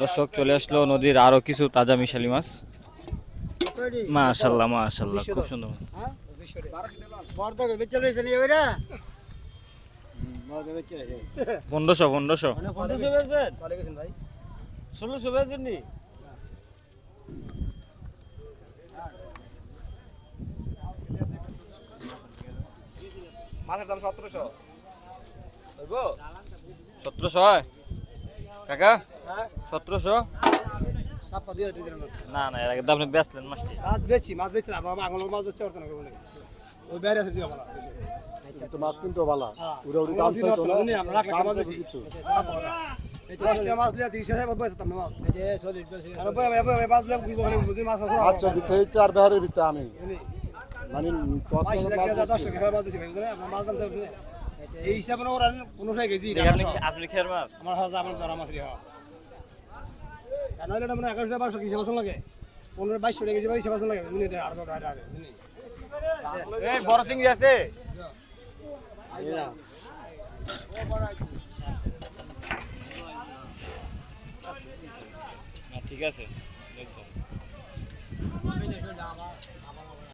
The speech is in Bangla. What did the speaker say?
দর্শক চলে আসলো নদীর আরো কিছু তাজা মিশালি মাছ। মাশাআল্লাহ মাশাআল্লাহ, খুব সুন্দর। 1500 1600 বেচবেন নি? মাছের দাম 1700 হইবো 1700 হয় কাকা? 1700 না না, এর আগে তো আপনি বেচলেন মাছটি। মাছ বেচছি না বাবা, আঙুল মাছ বেচতে পারতো না বলে ওই বাইরে আছে দিয়া বলা তো মাছ কিন্তু ভালো উড়ে উড়ে দাম চাইতো না আমরা রাখা দাম মাছ চাইতো বেচি কিন্তু 10টা মাছ লিয়া 30,000 টাকা বেচতাম না মাছ এই যে 40 আর ভাই মাছ লিয়া বুঝি মাছ আছে আচ্ছা ভিতরে আর বাইরের ভিতরে আমি মানে কত 22 মাছ টাকা 10 টাকা মাছ দিছি ভাই মাছ দাম চাইছে এই হিসাবে না ওরা 15 কেজি আপনি খেয়ার মাছ আমার হাজার আমার ধরা মাছ রিয়া নইলে মানে 1100 কেজি মাছ লাগে 15 22 টাকা কেজি মাছ মাছ লাগে বুঝলি আর তো টাকা আছে বুঝলি এই বড় চিংড়ি আছে? ঠিক আছে।